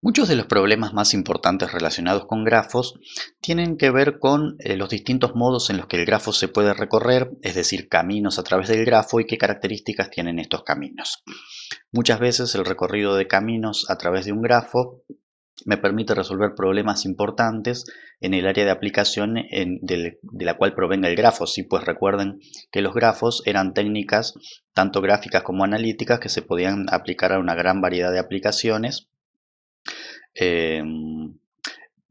Muchos de los problemas más importantes relacionados con grafos tienen que ver con los distintos modos en los que el grafo se puede recorrer, es decir, caminos a través del grafo y qué características tienen estos caminos. Muchas veces el recorrido de caminos a través de un grafo me permite resolver problemas importantes en el área de aplicación de la cual provenga el grafo. Sí, pues recuerden que los grafos eran técnicas tanto gráficas como analíticas que se podían aplicar a una gran variedad de aplicaciones eh,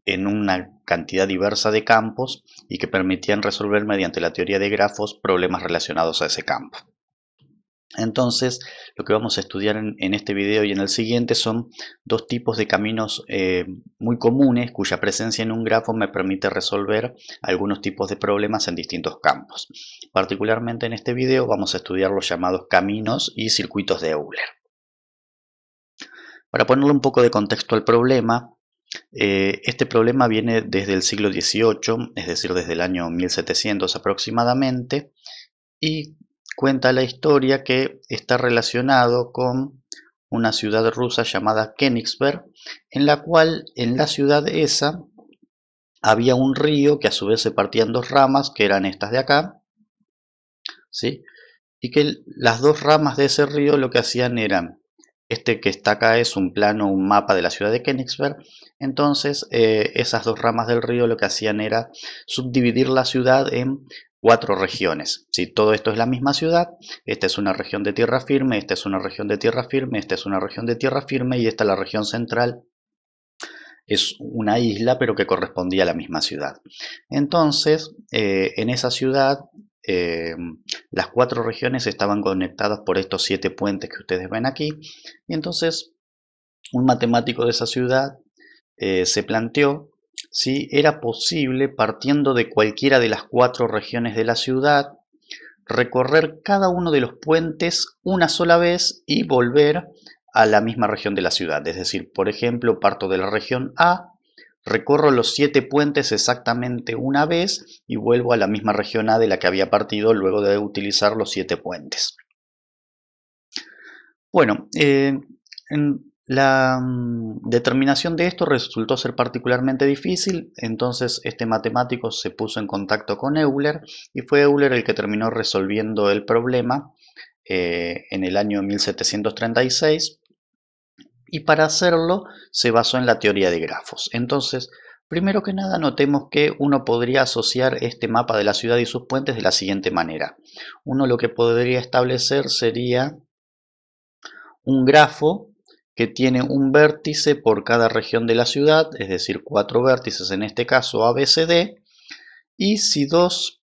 en una cantidad diversa de campos y que permitían resolver mediante la teoría de grafos problemas relacionados a ese campo. Entonces, lo que vamos a estudiar en este video y en el siguiente son dos tipos de caminos muy comunes cuya presencia en un grafo me permite resolver algunos tipos de problemas en distintos campos. Particularmente en este video vamos a estudiar los llamados caminos y circuitos de Euler. Para ponerle un poco de contexto al problema, este problema viene desde el siglo XVIII, es decir, desde el año 1700 aproximadamente, y cuenta la historia que está relacionado con una ciudad rusa llamada Königsberg, en la cual en la ciudad esa había un río que a su vez se partía en dos ramas, que eran estas de acá, ¿sí? Y que las dos ramas de ese río lo que hacían eran, este que está acá es un plano, un mapa de la ciudad de Königsberg, entonces esas dos ramas del río lo que hacían era subdividir la ciudad en cuatro regiones. Si todo esto es la misma ciudad, esta es una región de tierra firme, esta es una región de tierra firme, esta es una región de tierra firme y esta es la región central, es una isla pero que correspondía a la misma ciudad. Entonces, en esa ciudad eh, las cuatro regiones estaban conectadas por estos 7 puentes que ustedes ven aquí, y entonces un matemático de esa ciudad se planteó si era posible, partiendo de cualquiera de las cuatro regiones de la ciudad, recorrer cada uno de los puentes una sola vez y volver a la misma región de la ciudad. Es decir, por ejemplo, parto de la región A, recorro los 7 puentes exactamente una vez y vuelvo a la misma región A de la que había partido luego de utilizar los 7 puentes. Bueno, la determinación de esto resultó ser particularmente difícil, entonces este matemático se puso en contacto con Euler y fue Euler el que terminó resolviendo el problema en el año 1736, y para hacerlo se basó en la teoría de grafos. Entonces, primero que nada notemos que uno podría asociar este mapa de la ciudad y sus puentes de la siguiente manera. Uno lo que podría establecer sería un grafo que tiene un vértice por cada región de la ciudad, es decir, 4 vértices en este caso A, B, C, D, y si dos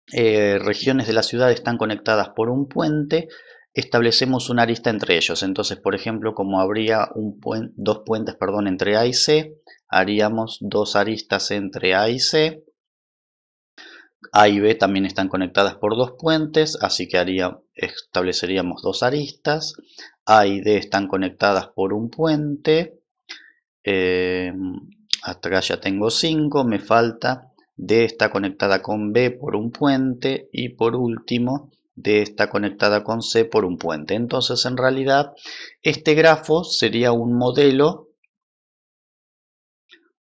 regiones de la ciudad están conectadas por un puente, establecemos una arista entre ellos. Entonces, por ejemplo, como habría dos puentes, perdón, entre A y C, haríamos dos aristas entre A y C. A y B también están conectadas por dos puentes, así que estableceríamos dos aristas. A y D están conectadas por un puente. Eh, Hasta acá ya tengo 5, me falta D está conectada con B por un puente y por último D está conectada con C por un puente. Entonces en realidad este grafo sería un modelo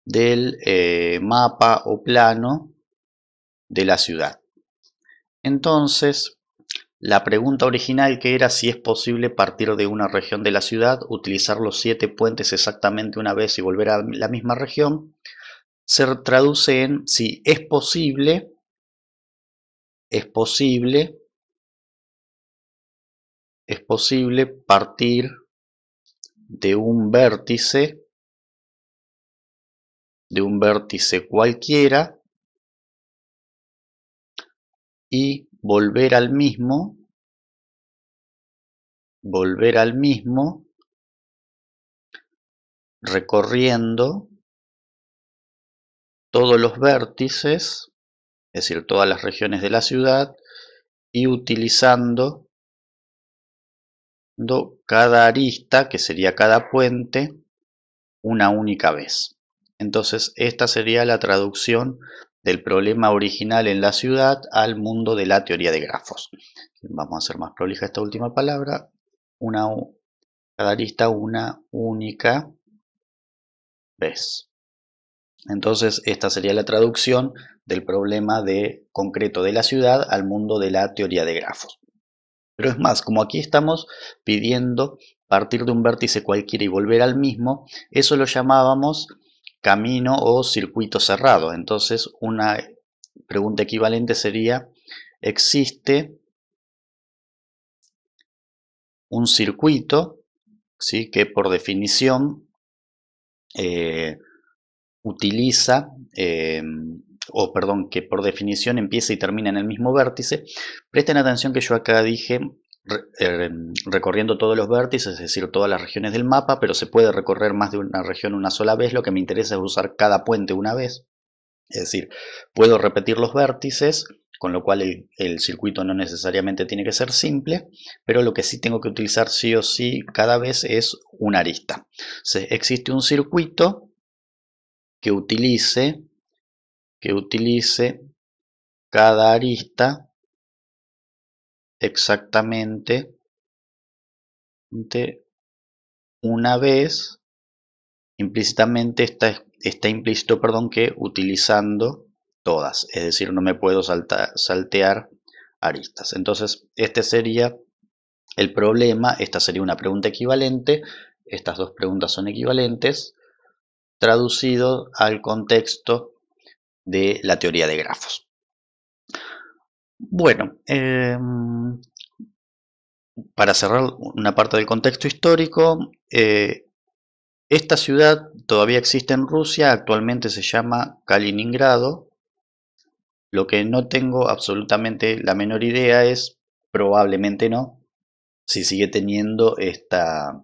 del mapa o plano de la ciudad. Entonces la pregunta original, que era si es posible partir de una región de la ciudad, utilizar los 7 puentes exactamente una vez y volver a la misma región, se traduce en si es posible, es posible partir de un vértice cualquiera y volver al mismo recorriendo todos los vértices, es decir, todas las regiones de la ciudad, y utilizando cada arista, que sería cada puente, una única vez. Entonces, esta sería la traducción del problema original en la ciudad al mundo de la teoría de grafos. Vamos a hacer más prolija esta última palabra. Cada arista una única vez. Entonces esta sería la traducción del problema de concreto de la ciudad al mundo de la teoría de grafos. Pero es más, como aquí estamos pidiendo partir de un vértice cualquiera y volver al mismo, eso lo llamábamos camino o circuito cerrado. Entonces una pregunta equivalente sería: ¿existe un circuito, ¿sí?, que por definición utiliza, que por definición empieza y termina en el mismo vértice? Presten atención que yo acá dije recorriendo todos los vértices, es decir, todas las regiones del mapa, pero se puede recorrer más de una región una sola vez. Lo que me interesa es usar cada puente una vez, es decir, puedo repetir los vértices, con lo cual el circuito no necesariamente tiene que ser simple, pero lo que sí tengo que utilizar sí o sí cada vez es una arista. Existe un circuito que utilice cada arista exactamente una vez. Implícitamente está implícito, que utilizando todas, es decir, no me puedo saltear aristas. Entonces este sería el problema. Esta sería una pregunta equivalente, estas dos preguntas son equivalentes, traducido al contexto de la teoría de grafos. Bueno, para cerrar una parte del contexto histórico, esta ciudad todavía existe en Rusia, actualmente se llama Kaliningrado. Lo que no tengo absolutamente la menor idea es, probablemente no, si sigue teniendo esta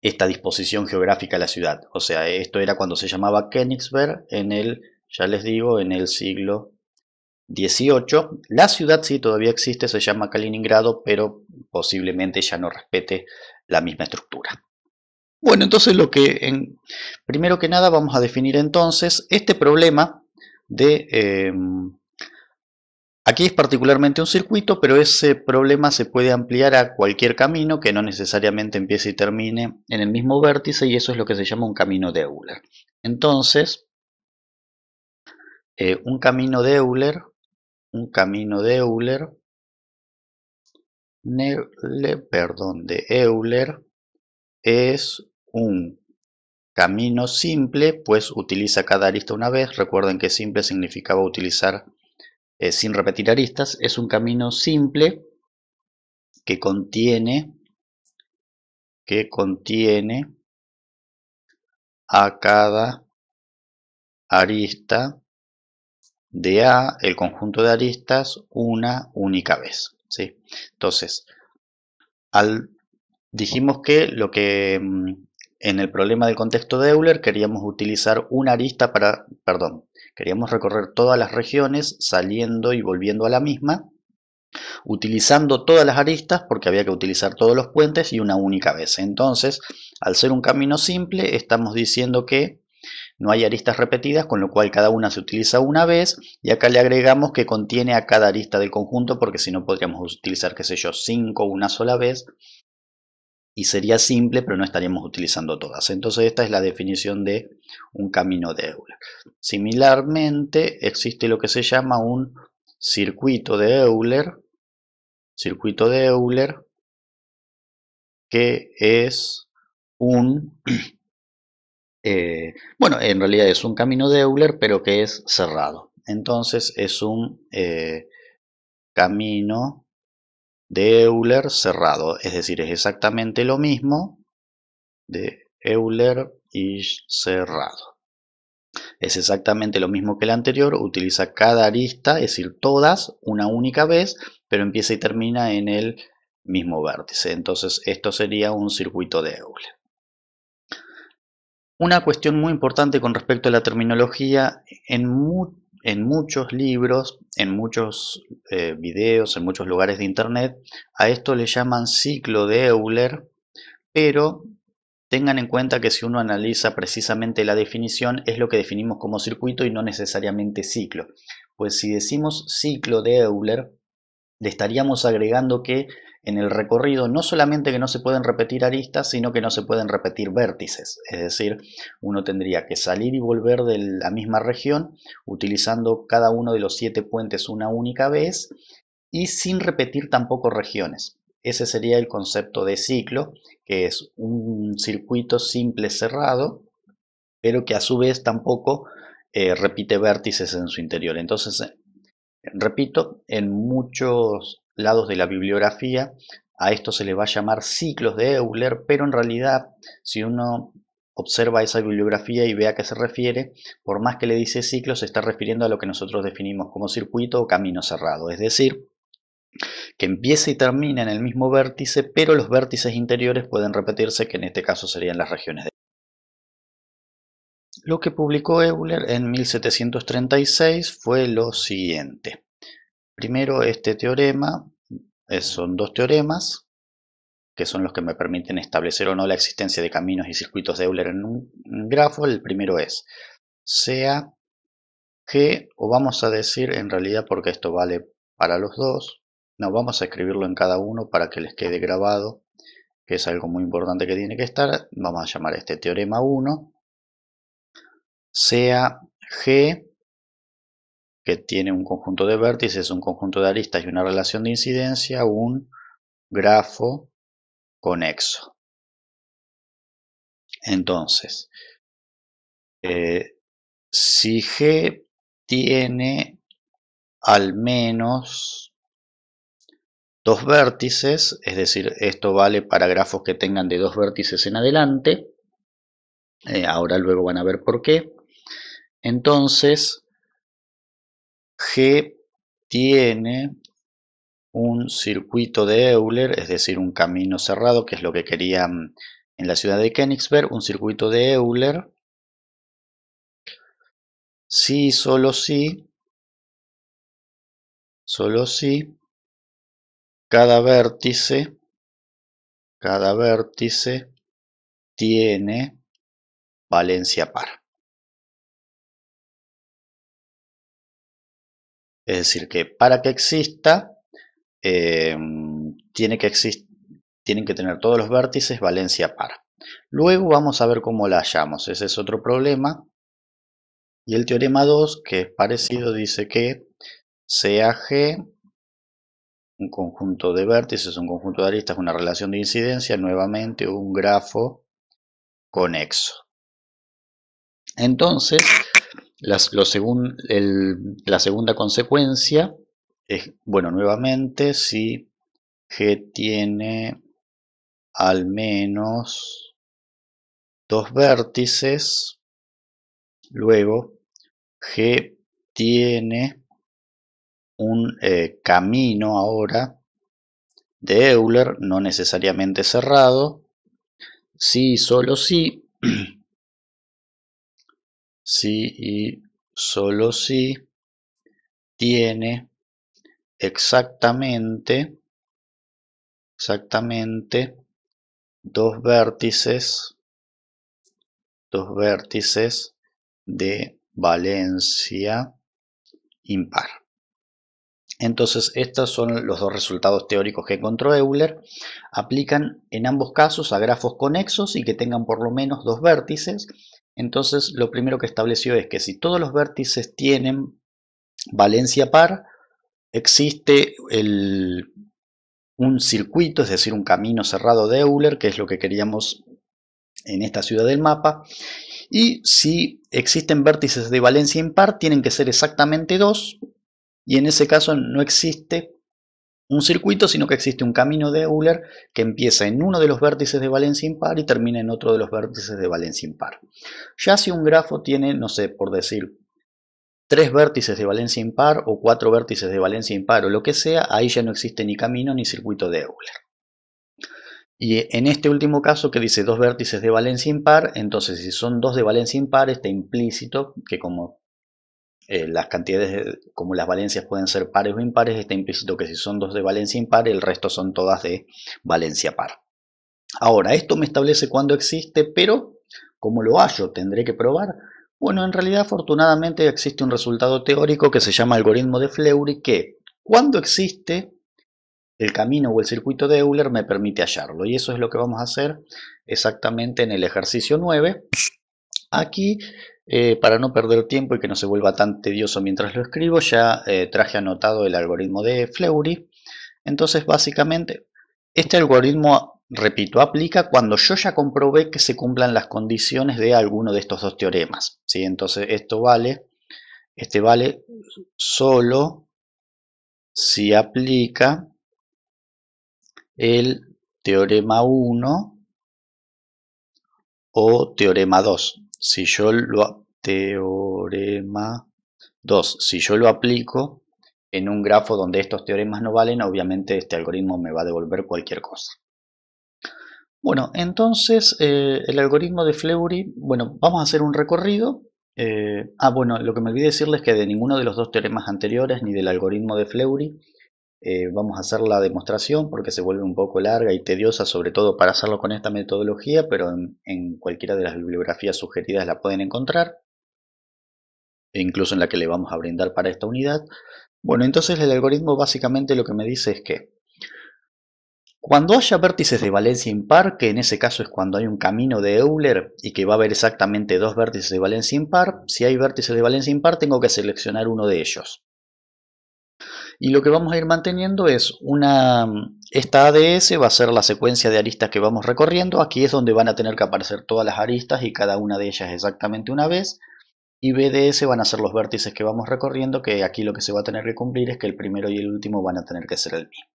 disposición geográfica la ciudad. O sea, esto era cuando se llamaba Königsberg ya les digo, en el siglo XVIII. La ciudad sí todavía existe, se llama Kaliningrado, pero posiblemente ya no respete la misma estructura. Bueno, entonces primero que nada vamos a definir entonces este problema de... aquí es particularmente un circuito, pero ese problema se puede ampliar a cualquier camino que no necesariamente empiece y termine en el mismo vértice, y eso es lo que se llama un camino de Euler. Entonces, un camino de Euler es un camino simple, pues utiliza cada arista una vez. Recuerden que simple significaba utilizar sin repetir aristas. Es un camino simple que contiene a cada arista de A, el conjunto de aristas, una única vez, ¿sí? Entonces, dijimos que en el problema del contexto de Euler queríamos utilizar una arista queríamos recorrer todas las regiones saliendo y volviendo a la misma, utilizando todas las aristas porque había que utilizar todos los puentes y una única vez. Entonces, al ser un camino simple, estamos diciendo que no hay aristas repetidas, con lo cual cada una se utiliza una vez, y acá le agregamos que contiene a cada arista del conjunto, porque si no podríamos utilizar, qué sé yo, 5 una sola vez, y sería simple, pero no estaríamos utilizando todas. Entonces esta es la definición de un camino de Euler. Similarmente, existe lo que se llama un circuito de Euler, que es un... bueno, en realidad es un camino de Euler, pero que es cerrado. Entonces es un camino de Euler cerrado, es decir, es exactamente lo mismo de Euler y cerrado. Es exactamente lo mismo que el anterior, utiliza cada arista, es decir, todas, una única vez, pero empieza y termina en el mismo vértice. Entonces esto sería un circuito de Euler. Una cuestión muy importante con respecto a la terminología: en muchos libros, en muchos videos, en muchos lugares de internet, a esto le llaman ciclo de Euler, pero tengan en cuenta que si uno analiza precisamente la definición, es lo que definimos como circuito y no necesariamente ciclo. Pues si decimos ciclo de Euler, le estaríamos agregando que en el recorrido no solamente que no se pueden repetir aristas, sino que no se pueden repetir vértices. Es decir, uno tendría que salir y volver de la misma región utilizando cada uno de los 7 puentes una única vez y sin repetir tampoco regiones. Ese sería el concepto de ciclo, que es un circuito simple cerrado, pero que a su vez tampoco repite vértices en su interior. Entonces, repito, en muchos lados de la bibliografía a esto se le va a llamar ciclos de Euler, pero en realidad si uno observa esa bibliografía y ve a qué se refiere, por más que le dice ciclo, se está refiriendo a lo que nosotros definimos como circuito o camino cerrado, es decir, que empieza y termina en el mismo vértice, pero los vértices interiores pueden repetirse, que en este caso serían las regiones de... Lo que publicó Euler en 1736 fue lo siguiente. Primero, este teorema, son dos teoremas, que son los que me permiten establecer o no la existencia de caminos y circuitos de Euler en un grafo. El primero es, sea G, o vamos a decir en realidad, porque esto vale para los dos, no, vamos a escribirlo en cada uno para que les quede grabado, que es algo muy importante que tiene que estar. Vamos a llamar este teorema 1, sea G, que tiene un conjunto de vértices, un conjunto de aristas y una relación de incidencia, un grafo conexo. Entonces, si G tiene al menos dos vértices, es decir, esto vale para grafos que tengan de dos vértices en adelante, ahora luego van a ver por qué. Entonces, G tiene un circuito de Euler, es decir, un camino cerrado, que es lo que querían en la ciudad de Königsberg, un circuito de Euler, si, solo si, cada vértice tiene valencia par. Es decir, que para que exista, tienen que tener todos los vértices valencia par. Luego vamos a ver cómo la hallamos. Ese es otro problema. Y el teorema 2, que es parecido, dice que sea G, un conjunto de vértices, un conjunto de aristas, una relación de incidencia, nuevamente un grafo conexo. Entonces, la segunda consecuencia es, bueno, nuevamente, si G tiene al menos dos vértices, luego G tiene un camino ahora de Euler, no necesariamente cerrado, si y solo si, si y solo si tiene exactamente dos vértices de valencia impar. Entonces, estos son los dos resultados teóricos que encontró Euler. Aplican en ambos casos a grafos conexos y que tengan por lo menos dos vértices. Entonces, lo primero que estableció es que si todos los vértices tienen valencia par, existe un circuito, es decir, un camino cerrado de Euler, que es lo que queríamos en esta ciudad del mapa. Y si existen vértices de valencia impar, tienen que ser exactamente dos. Y en ese caso no existe un circuito, sino que existe un camino de Euler que empieza en uno de los vértices de valencia impar y termina en otro de los vértices de valencia impar. Ya si un grafo tiene, no sé, por decir, 3 vértices de valencia impar o 4 vértices de valencia impar o lo que sea, ahí ya no existe ni camino ni circuito de Euler. Y en este último caso que dice 2 vértices de valencia impar, entonces si son 2 de valencia impar está implícito que como las cantidades, como las valencias pueden ser pares o impares, está implícito que si son 2 de valencia impar, el resto son todas de valencia par. Ahora, esto me establece cuándo existe, pero ¿cómo lo hallo? ¿Tendré que probar? Bueno, en realidad afortunadamente existe un resultado teórico que se llama algoritmo de Fleury, que cuando existe el camino o el circuito de Euler me permite hallarlo. Y eso es lo que vamos a hacer exactamente en el ejercicio 9. Aquí, para no perder tiempo y que no se vuelva tan tedioso mientras lo escribo, ya traje anotado el algoritmo de Fleury. Entonces, básicamente, este algoritmo, repito, aplica cuando yo ya comprobé que se cumplan las condiciones de alguno de estos dos teoremas, ¿sí? Entonces, este vale solo si aplica el teorema 1 o teorema 2. Teorema 2. Si yo lo aplico en un grafo donde estos teoremas no valen, obviamente este algoritmo me va a devolver cualquier cosa. Bueno, entonces el algoritmo de Fleury, bueno, vamos a hacer un recorrido. Bueno, lo que me olvidé decirles es que de ninguno de los dos teoremas anteriores, ni del algoritmo de Fleury, vamos a hacer la demostración porque se vuelve un poco larga y tediosa, sobre todo para hacerlo con esta metodología, pero en cualquiera de las bibliografías sugeridas la pueden encontrar, e incluso en la que le vamos a brindar para esta unidad. Bueno, entonces el algoritmo básicamente lo que me dice es que cuando haya vértices de valencia impar, que en ese caso es cuando hay un camino de Euler y que va a haber exactamente dos vértices de valencia impar, si hay vértices de valencia impar tengo que seleccionar uno de ellos. Y lo que vamos a ir manteniendo es esta ADS va a ser la secuencia de aristas que vamos recorriendo. Aquí es donde van a tener que aparecer todas las aristas y cada una de ellas exactamente una vez. Y BDS van a ser los vértices que vamos recorriendo, que aquí lo que se va a tener que cumplir es que el primero y el último van a tener que ser el mismo.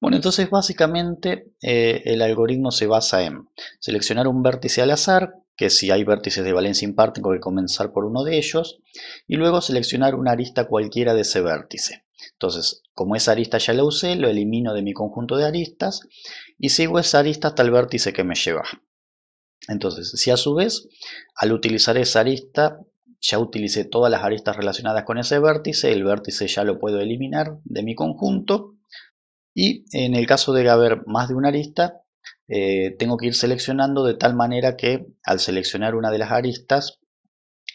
Bueno, entonces básicamente el algoritmo se basa en seleccionar un vértice al azar, que si hay vértices de valencia impar tengo que comenzar por uno de ellos, y luego seleccionar una arista cualquiera de ese vértice. Entonces, como esa arista ya la usé, lo elimino de mi conjunto de aristas y sigo esa arista hasta el vértice que me lleva. Entonces, si a su vez, al utilizar esa arista, ya utilicé todas las aristas relacionadas con ese vértice, el vértice ya lo puedo eliminar de mi conjunto. Y en el caso de haber más de una arista, tengo que ir seleccionando de tal manera que al seleccionar una de las aristas,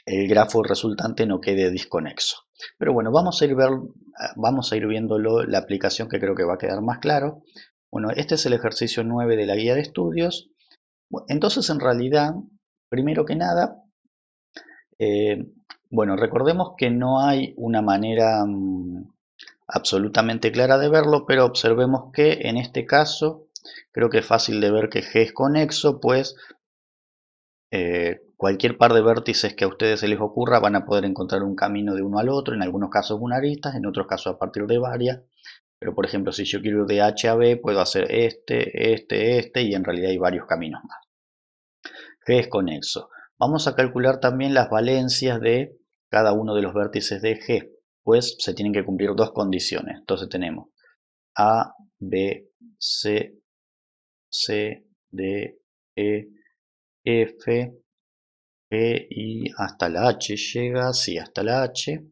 el grafo resultante no quede desconexo. Pero bueno, vamos a ir viéndolo, la aplicación, que creo que va a quedar más claro. Bueno, este es el ejercicio 9 de la guía de estudios. Entonces, en realidad, primero que nada, bueno, recordemos que no hay una manera absolutamente clara de verlo, pero observemos que en este caso creo que es fácil de ver que G es conexo, pues cualquier par de vértices que a ustedes se les ocurra van a poder encontrar un camino de uno al otro, en algunos casos una arista, en otros casos a partir de varias. Pero por ejemplo, si yo quiero ir de H a B, puedo hacer este, y en realidad hay varios caminos más. G es conexo. Vamos a calcular también las valencias de cada uno de los vértices de G, pues se tienen que cumplir dos condiciones. Entonces tenemos A, B, C, C, D, E, F, G y hasta la H llega, sí, hasta la H.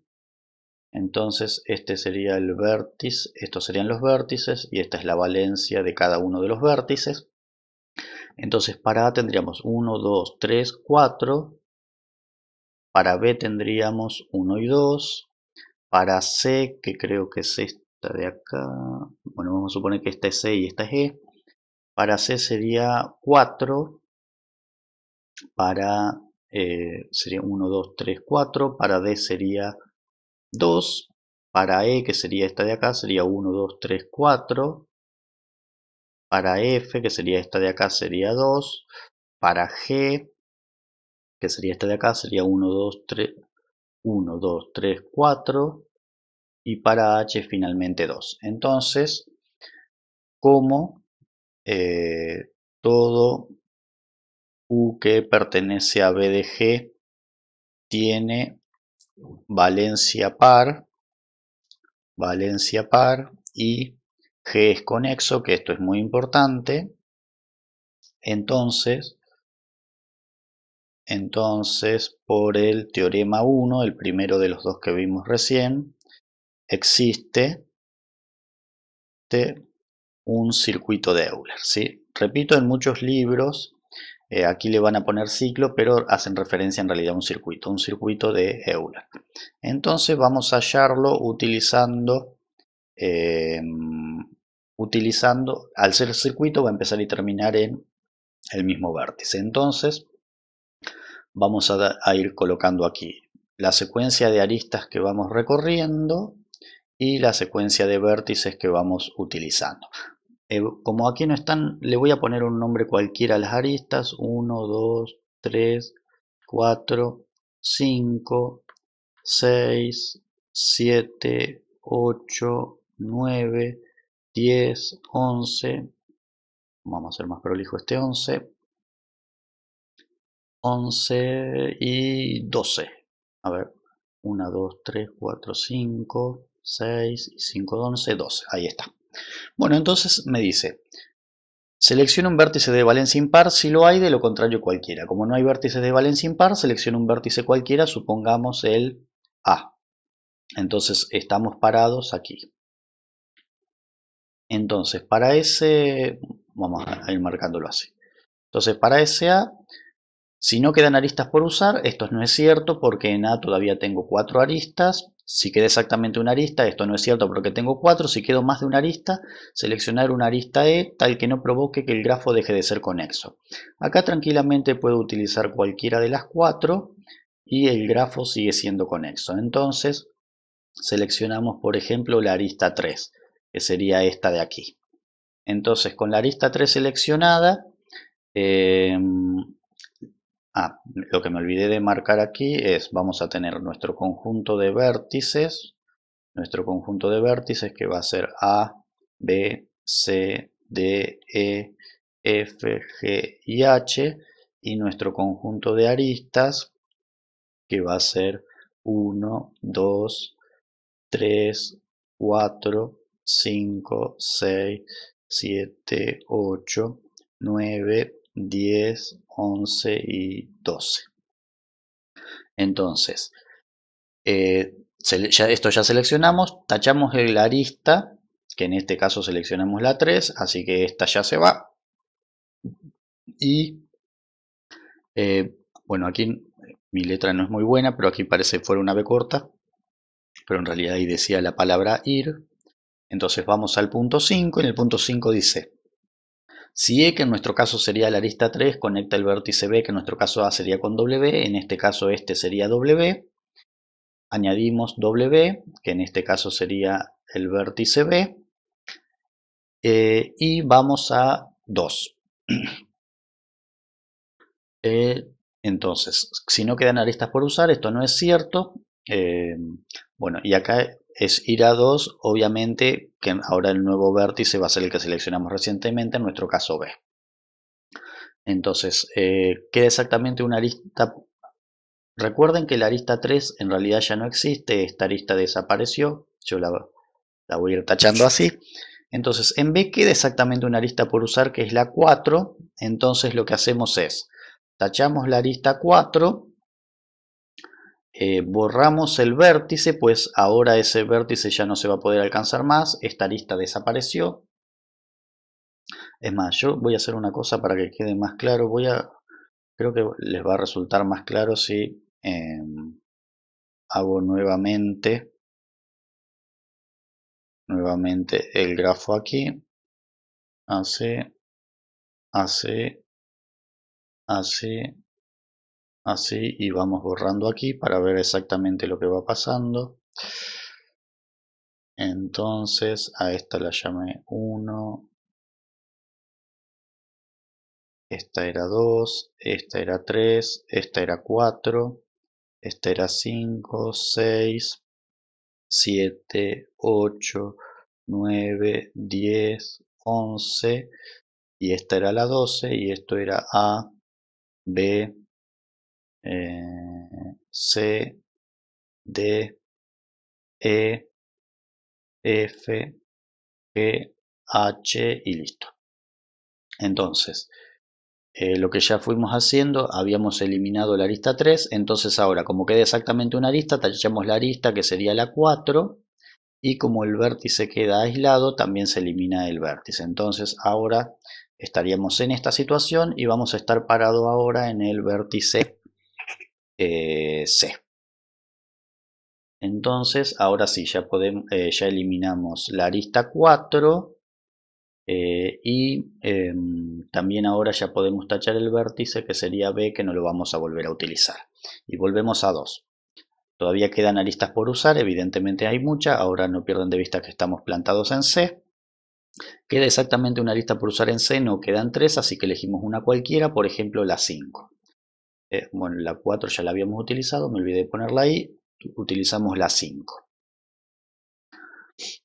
Entonces este sería el vértice, estos serían los vértices y esta es la valencia de cada uno de los vértices. Entonces para A tendríamos 1, 2, 3, 4. Para B tendríamos 1 y 2. Para C, que creo que es esta de acá, bueno, vamos a suponer que esta es C y esta es E. Para C sería 4. Para sería 1, 2, 3, 4. Para D sería 2. Para E, que sería esta de acá, sería 1, 2, 3, 4. Para F, que sería esta de acá, sería 2. Para G, que sería esta de acá, sería 1, 2, 3, 1, 2, 3, 4. Y para H finalmente 2. Entonces, como todo U que pertenece a B de G tiene valencia par y G es conexo, que esto es muy importante, entonces por el teorema 1, el primero de los dos que vimos recién, existe un circuito de Euler, ¿sí? Repito, en muchos libros aquí le van a poner ciclo, pero hacen referencia en realidad a un circuito de Euler. Entonces vamos a hallarlo utilizando utilizando, al ser circuito va a empezar y terminar en el mismo vértice. Entonces vamos a ir colocando aquí la secuencia de aristas que vamos recorriendo y la secuencia de vértices que vamos utilizando. Como aquí no están, le voy a poner un nombre cualquiera a las aristas: 1, 2, 3, 4, 5, 6, 7, 8, 9, 10, 11. Vamos a hacer más prolijo este: 11, 11 y 12. A ver, 1, 2, 3, 4, 5, 6 y 5, 11, 12. Ahí está. Bueno, entonces me dice: selecciona un vértice de valencia impar si lo hay, de lo contrario cualquiera. Como no hay vértices de valencia impar, selecciona un vértice cualquiera, supongamos el A. Entonces estamos parados aquí. Entonces para ese, vamos a ir marcándolo así. Entonces para ese A, si no quedan aristas por usar, esto no es cierto porque en A todavía tengo 4 aristas. Si queda exactamente una arista, esto no es cierto porque tengo 4. Si quedo más de una arista, seleccionar una arista E tal que no provoque que el grafo deje de ser conexo. Acá tranquilamente puedo utilizar cualquiera de las 4 y el grafo sigue siendo conexo. Entonces seleccionamos, por ejemplo, la arista 3, que sería esta de aquí. Entonces con la arista 3 seleccionada, lo que me olvidé de marcar aquí es, vamos a tener nuestro conjunto de vértices, que va a ser A, B, C, D, E, F, G y H, y nuestro conjunto de aristas que va a ser 1, 2, 3, 4, 5, 6, 7, 8, 9, 10, 11 y 12. Entonces, esto ya seleccionamos, tachamos la arista, que en este caso seleccionamos la 3, así que esta ya se va. Y bueno, aquí mi letra no es muy buena, pero aquí parece fuera una B corta, pero en realidad ahí decía la palabra ir. Entonces vamos al punto 5, en el punto 5 dice: si E, que en nuestro caso sería la arista 3, conecta el vértice B, que en nuestro caso A sería con W, en este caso este sería W, añadimos W, que en este caso sería el vértice B, y vamos a 2. Entonces, si no quedan aristas por usar, esto no es cierto. Bueno, y acá es ir a 2, obviamente que ahora el nuevo vértice va a ser el que seleccionamos recientemente, en nuestro caso B. Entonces, queda exactamente una arista. Recuerden que la arista 3 en realidad ya no existe, esta arista desapareció, yo la voy a ir tachando así. Entonces en B queda exactamente una arista por usar, que es la 4, entonces lo que hacemos es, tachamos la arista 4, borramos el vértice, pues ahora ese vértice ya no se va a poder alcanzar más, esta arista desapareció. Es más, yo voy a hacer una cosa para que quede más claro, creo que les va a resultar más claro si hago nuevamente el grafo aquí, así, así, así, así, y vamos borrando aquí para ver exactamente lo que va pasando. Entonces a esta la llamé 1, esta era 2, esta era 3, esta era 4, esta era 5, 6, 7, 8, 9, 10, 11, y esta era la 12, y esto era A, B, C, D, E, F, G, H y listo. Entonces, lo que ya fuimos haciendo, habíamos eliminado la arista 3, entonces ahora como queda exactamente una arista, tachamos la arista que sería la 4, y como el vértice queda aislado, también se elimina el vértice. Entonces ahora estaríamos en esta situación y vamos a estar parado ahora en el vértice C. Entonces ahora sí, ya, ya eliminamos la arista 4 y también ahora ya podemos tachar el vértice que sería B, que no lo vamos a volver a utilizar. Y volvemos a 2. Todavía quedan aristas por usar, evidentemente hay muchas, ahora no pierdan de vista que estamos plantados en C. Queda exactamente una arista por usar en C, no quedan 3, así que elegimos una cualquiera, por ejemplo la 5. Bueno, la 4 ya la habíamos utilizado, me olvidé de ponerla ahí, utilizamos la 5.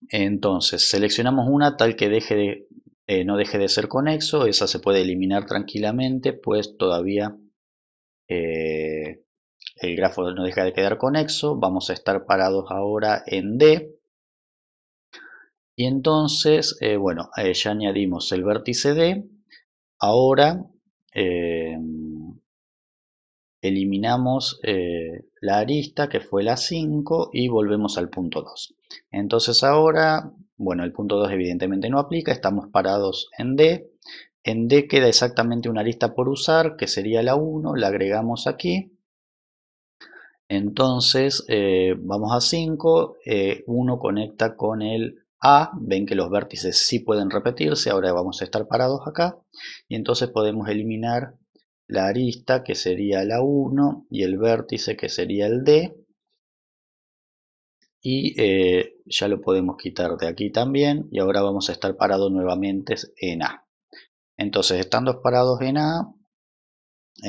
Entonces seleccionamos una tal que no deje de ser conexo, esa se puede eliminar tranquilamente, pues todavía el grafo no deja de quedar conexo. Vamos a estar parados ahora en D. Y entonces, bueno, ya añadimos el vértice D. Ahora eliminamos la arista que fue la 5 y volvemos al punto 2. Entonces ahora, bueno, el punto 2 evidentemente no aplica, estamos parados en D. En D queda exactamente una arista por usar, que sería la 1, la agregamos aquí. Entonces vamos a 5, 1 conecta con el A, ven que los vértices sí pueden repetirse, ahora vamos a estar parados acá, y entonces podemos eliminar la arista que sería la 1 y el vértice que sería el D, y ya lo podemos quitar de aquí también, y ahora vamos a estar parados nuevamente en A. Entonces, estando parados en A,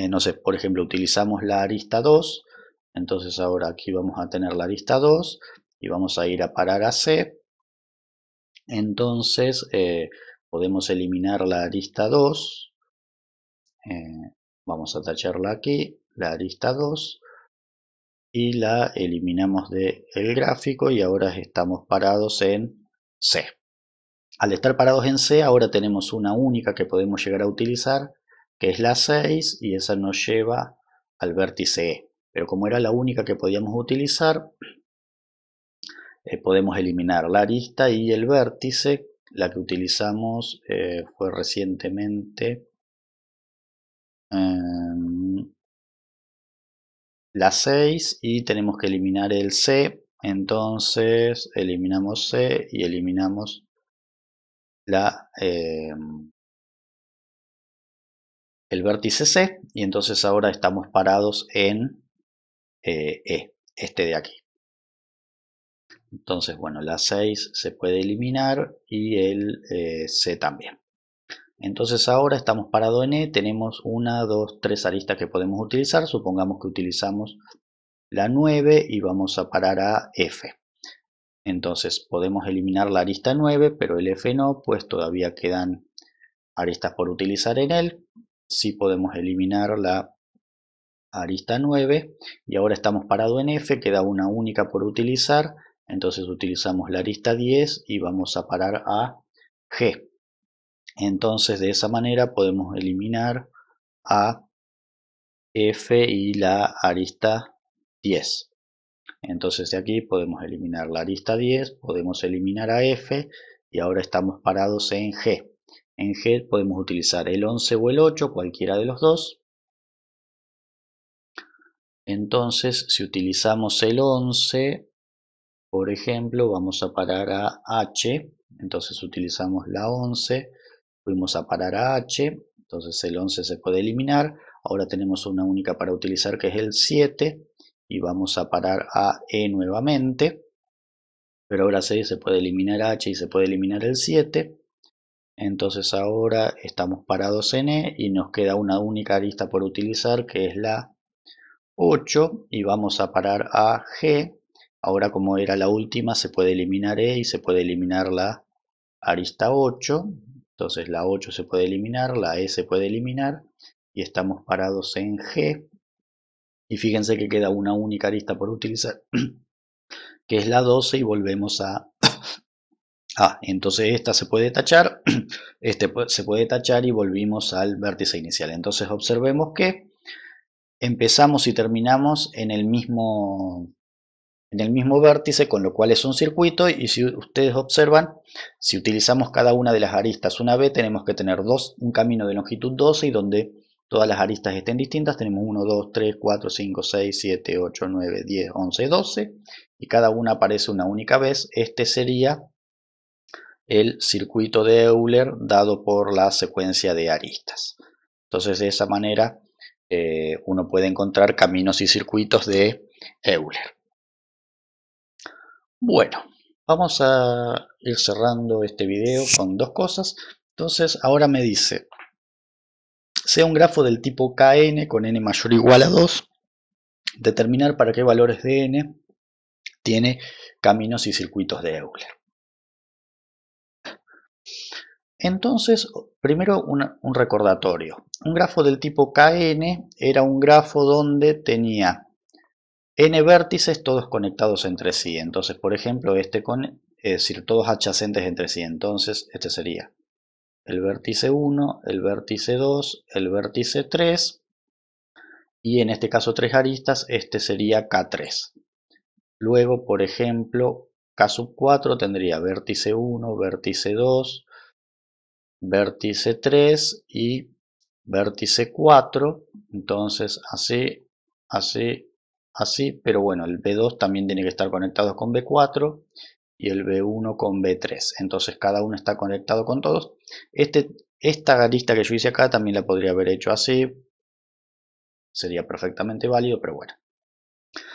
no sé, por ejemplo, utilizamos la arista 2, entonces ahora aquí vamos a tener la arista 2 y vamos a ir a parar a C. Entonces podemos eliminar la arista 2, vamos a tacharla aquí, la arista 2, y la eliminamos del gráfico y ahora estamos parados en C. Al estar parados en C ahora tenemos una única que podemos llegar a utilizar, que es la 6, y esa nos lleva al vértice E. Pero como era la única que podíamos utilizar, podemos eliminar la arista y el vértice. La que utilizamos fue recientemente la 6 y tenemos que eliminar el C. Entonces eliminamos C y eliminamos el vértice C, y entonces ahora estamos parados en E, este de aquí. Entonces, bueno, la 6 se puede eliminar y el C también. Entonces ahora estamos parados en E, tenemos 1, 2, 3 aristas que podemos utilizar. Supongamos que utilizamos la 9 y vamos a parar a F. Entonces podemos eliminar la arista 9, pero el F no, pues todavía quedan aristas por utilizar en él. Sí podemos eliminar la arista 9 y ahora estamos parados en F, queda una única por utilizar. Entonces utilizamos la arista 10 y vamos a parar a G. Entonces de esa manera podemos eliminar a F y la arista 10. Entonces de aquí podemos eliminar la arista 10, podemos eliminar a F y ahora estamos parados en G. En G podemos utilizar el 11 o el 8, cualquiera de los dos. Entonces si utilizamos el 11, por ejemplo, vamos a parar a H. Entonces utilizamos la 11, fuimos a parar a H, entonces el 11 se puede eliminar. Ahora tenemos una única para utilizar, que es el 7, y vamos a parar a E nuevamente. Pero ahora sí se puede eliminar H y se puede eliminar el 7. Entonces ahora estamos parados en E y nos queda una única arista por utilizar, que es la 8, y vamos a parar a G. Ahora, como era la última, se puede eliminar E y se puede eliminar la arista 8. Entonces la 8 se puede eliminar, la E se puede eliminar y estamos parados en G. Y fíjense que queda una única arista por utilizar, que es la 12, y volvemos a A. Entonces esta se puede tachar, este se puede tachar y volvimos al vértice inicial. Entonces observemos que empezamos y terminamos en el mismo vértice, con lo cual es un circuito, y si ustedes observan, si utilizamos cada una de las aristas una vez, tenemos que tener un camino de longitud 12 y donde todas las aristas estén distintas, tenemos 1, 2, 3, 4, 5, 6, 7, 8, 9, 10, 11, 12 y cada una aparece una única vez. Este sería el circuito de Euler dado por la secuencia de aristas. Entonces de esa manera uno puede encontrar caminos y circuitos de Euler. Bueno, vamos a ir cerrando este video con dos cosas. Entonces ahora me dice, sea un grafo del tipo Kn con n mayor o igual a 2, determinar para qué valores de n tiene caminos y circuitos de Euler. Entonces, primero un recordatorio. Un grafo del tipo Kn era un grafo donde tenía n vértices todos conectados entre sí. Entonces, por ejemplo, es decir, todos adyacentes entre sí. Entonces, este sería el vértice 1, el vértice 2, el vértice 3 y en este caso 3 aristas, este sería K3. Luego, por ejemplo, K4 tendría vértice 1, vértice 2, vértice 3 y vértice 4. Entonces, así, así, así. Pero bueno, el B2 también tiene que estar conectado con B4 y el B1 con B3. Entonces, cada uno está conectado con todos. Esta lista que yo hice acá también la podría haber hecho así. Sería perfectamente válido, pero bueno.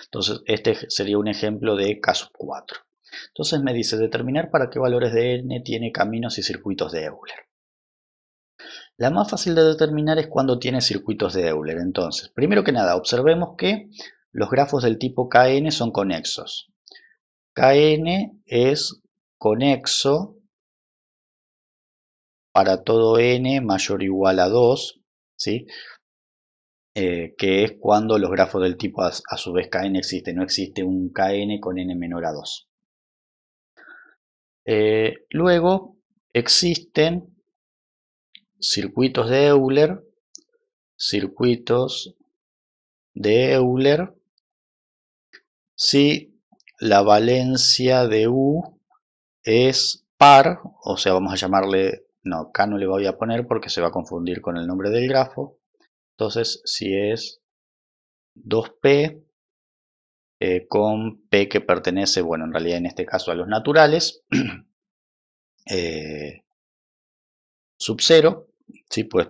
Entonces, este sería un ejemplo de K4. Entonces me dice determinar para qué valores de n tiene caminos y circuitos de Euler. La más fácil de determinar es cuando tiene circuitos de Euler. Entonces, primero que nada, observemos que los grafos del tipo Kn son conexos. Kn es conexo para todo n mayor o igual a 2, ¿sí? Que es cuando los grafos del tipo a su vez Kn existen. No existe un Kn con n menor a 2. Luego existen circuitos de Euler si la valencia de U es par, o sea, vamos a llamarle, no, acá no le voy a poner porque se va a confundir con el nombre del grafo. Entonces, si es 2p con p que pertenece, bueno, en realidad en este caso a los naturales, sub 0, ¿sí? Pues,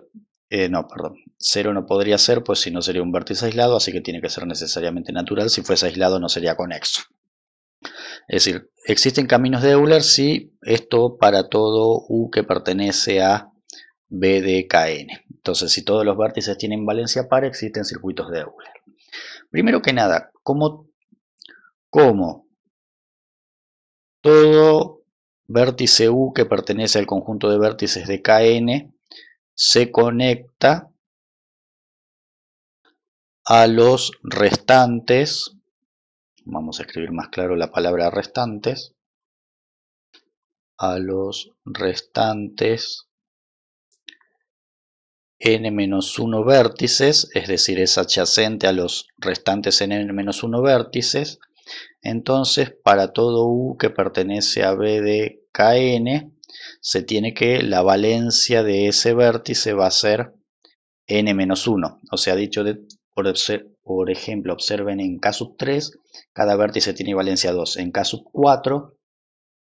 no, perdón, 0 no podría ser, pues si no sería un vértice aislado, así que tiene que ser necesariamente natural. Si fuese aislado no sería conexo. Es decir, existen caminos de Euler si esto para todo U que pertenece a B de Kn. Entonces, si todos los vértices tienen valencia par, existen circuitos de Euler. Primero que nada, como todo vértice U que pertenece al conjunto de vértices de Kn se conecta a los restantes, vamos a escribir más claro la palabra restantes, a los restantes n-1 vértices, es decir, es adyacente a los restantes n-1 vértices. Entonces, para todo U que pertenece a B de Kn, se tiene que la valencia de ese vértice va a ser n-1. O sea, dicho por ejemplo, observen en K3, cada vértice tiene valencia 2. En K4,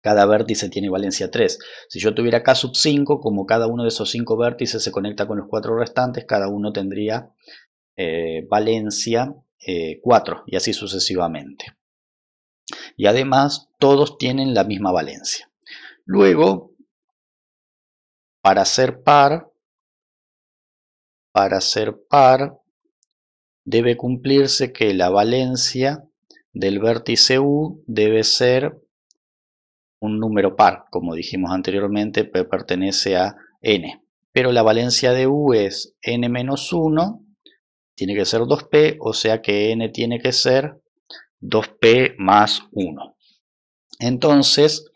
cada vértice tiene valencia 3. Si yo tuviera K5, como cada uno de esos 5 vértices se conecta con los 4 restantes, cada uno tendría valencia 4 y así sucesivamente. Y además todos tienen la misma valencia. Luego, para ser par, debe cumplirse que la valencia del vértice U debe ser un número par, como dijimos anteriormente, pertenece a n. Pero la valencia de U es n-1, tiene que ser 2p, o sea que n tiene que ser 2p más 1. Entonces,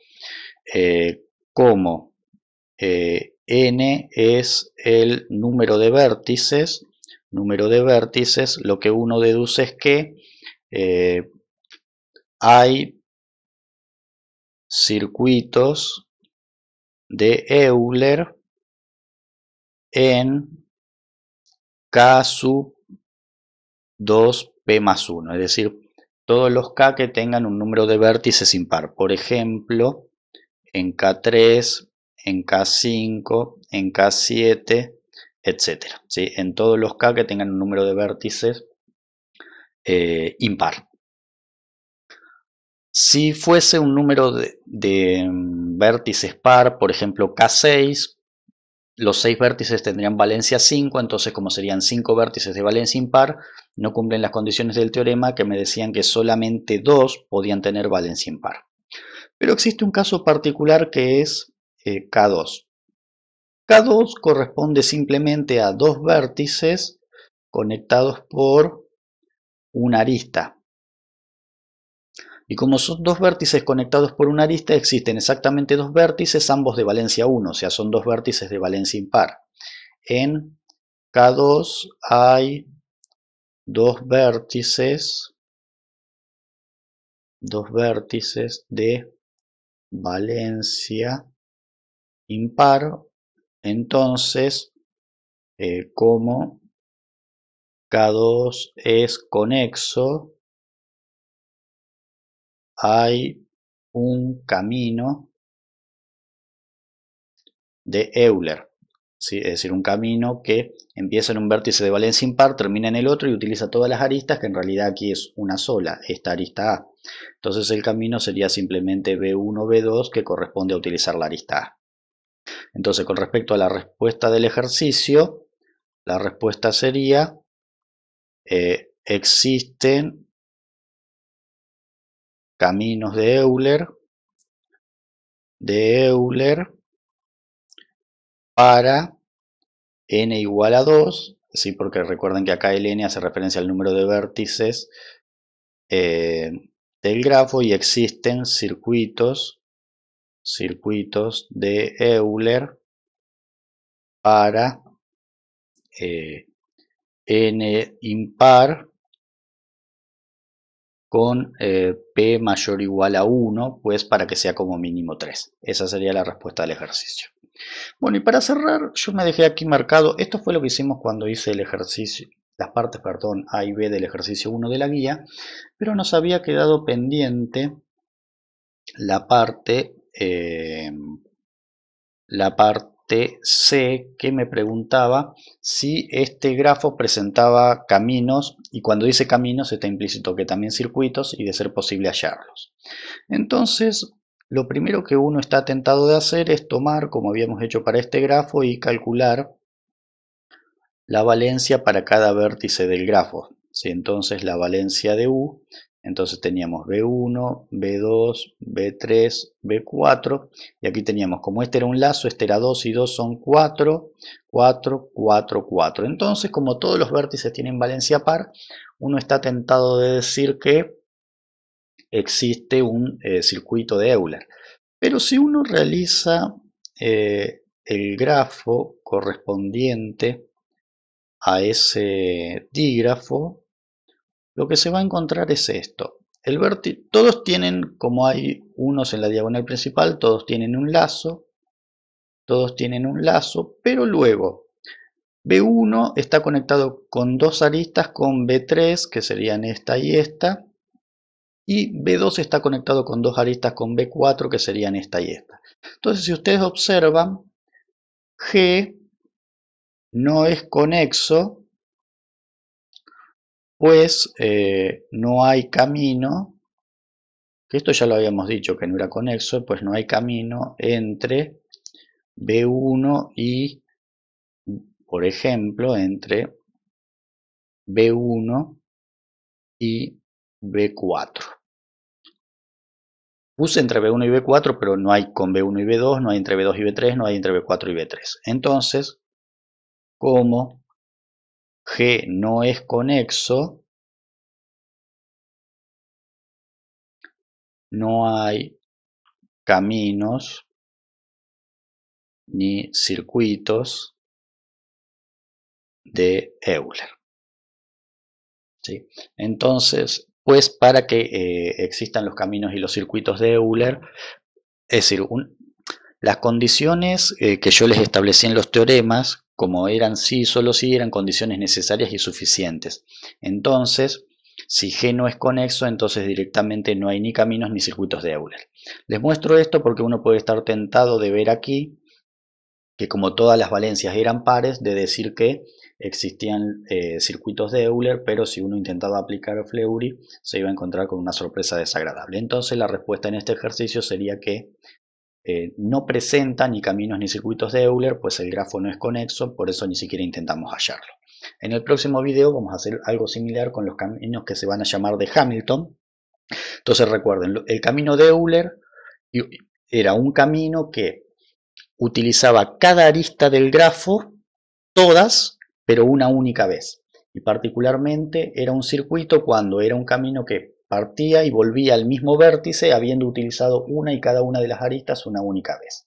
como n es el número de vértices, lo que uno deduce es que hay circuitos de Euler en K sub 2P más 1, es decir, todos los K que tengan un número de vértices impar. Por ejemplo, en K3, en K5, en K7, etc. ¿Sí? En todos los K que tengan un número de vértices impar. Si fuese un número de vértices par, por ejemplo K6, los 6 vértices tendrían valencia 5, entonces como serían 5 vértices de valencia impar, no cumplen las condiciones del teorema que me decían que solamente 2 podían tener valencia impar. Pero existe un caso particular que es K2. K2 corresponde simplemente a 2 vértices conectados por una arista. Y como son 2 vértices conectados por una arista, existen exactamente 2 vértices, ambos de valencia 1, o sea, son 2 vértices de valencia impar. En K2 hay 2 vértices de valencia impar. Entonces, como K2 es conexo, hay un camino de Euler, ¿sí? Es decir, un camino que empieza en un vértice de valencia impar, termina en el otro y utiliza todas las aristas, que en realidad aquí es una sola, esta arista A. Entonces el camino sería simplemente B1, B2, que corresponde a utilizar la arista A. Entonces, con respecto a la respuesta del ejercicio, la respuesta sería, existen caminos de Euler para n igual a 2, ¿sí? Porque recuerden que acá el n hace referencia al número de vértices del grafo, y existen circuitos de Euler para n impar con p mayor o igual a 1, pues para que sea como mínimo 3. Esa sería la respuesta del ejercicio. Bueno, y para cerrar, yo me dejé aquí marcado, esto fue lo que hicimos cuando hice el ejercicio, las partes, perdón, A y B del ejercicio 1 de la guía, pero nos había quedado pendiente la parte C, que me preguntaba si este grafo presentaba caminos, y cuando dice caminos está implícito que también circuitos, y de ser posible hallarlos. Entonces, lo primero que uno está tentado de hacer es tomar, como habíamos hecho para este grafo, y calcular la valencia para cada vértice del grafo. ¿Sí? Entonces la valencia de U, entonces teníamos B1, B2, B3, B4, y aquí teníamos, como este era un lazo, este era 2 y 2 son 4, 4, 4, 4. Entonces, como todos los vértices tienen valencia par, uno está tentado de decir que existe un circuito de Euler. Pero si uno realiza el grafo correspondiente a ese dígrafo, lo que se va a encontrar es esto. Todos tienen, como hay unos en la diagonal principal, todos tienen un lazo, pero luego B1 está conectado con dos aristas con B3, que serían esta y esta, y B2 está conectado con dos aristas con B4, que serían esta y esta. Entonces, si ustedes observan, G no es conexo, pues no hay camino, que esto ya lo habíamos dicho que no era conexo, pues no hay camino entre B1 y, por ejemplo, entre B1 y B4. Puse entre B1 y B4, pero no hay con B1 y B2, no hay entre B2 y B3, no hay entre B4 y B3. Entonces, como G no es conexo, no hay caminos ni circuitos de Euler. ¿Sí? Entonces, pues para que existan los caminos y los circuitos de Euler, es decir, Las condiciones que yo les establecí en los teoremas, como eran sí, solo sí, eran condiciones necesarias y suficientes. Entonces, si G no es conexo, entonces directamente no hay ni caminos ni circuitos de Euler. Les muestro esto porque uno puede estar tentado de ver aquí que como todas las valencias eran pares, de decir que existían circuitos de Euler, pero si uno intentaba aplicar Fleury se iba a encontrar con una sorpresa desagradable. Entonces la respuesta en este ejercicio sería que no presenta ni caminos ni circuitos de Euler, pues el grafo no es conexo, por eso ni siquiera intentamos hallarlo. En el próximo video vamos a hacer algo similar con los caminos que se van a llamar de Hamilton. Entonces recuerden, el camino de Euler era un camino que utilizaba cada arista del grafo, todas, pero una única vez. Y particularmente era un circuito cuando era un camino que partía y volvía al mismo vértice habiendo utilizado una y cada una de las aristas una única vez.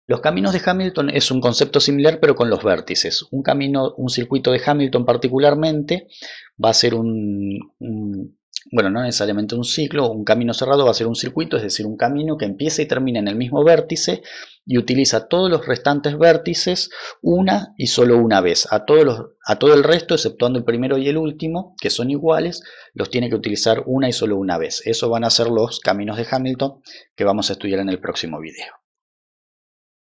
Los caminos de Hamilton es un concepto similar pero con los vértices. Un circuito de Hamilton particularmente va a ser bueno, no necesariamente un ciclo, un camino cerrado va a ser un circuito, es decir, un camino que empieza y termina en el mismo vértice y utiliza todos los restantes vértices una y solo una vez. A todo el resto, exceptuando el primero y el último, que son iguales, los tiene que utilizar una y solo una vez. Eso van a ser los caminos de Hamilton que vamos a estudiar en el próximo video.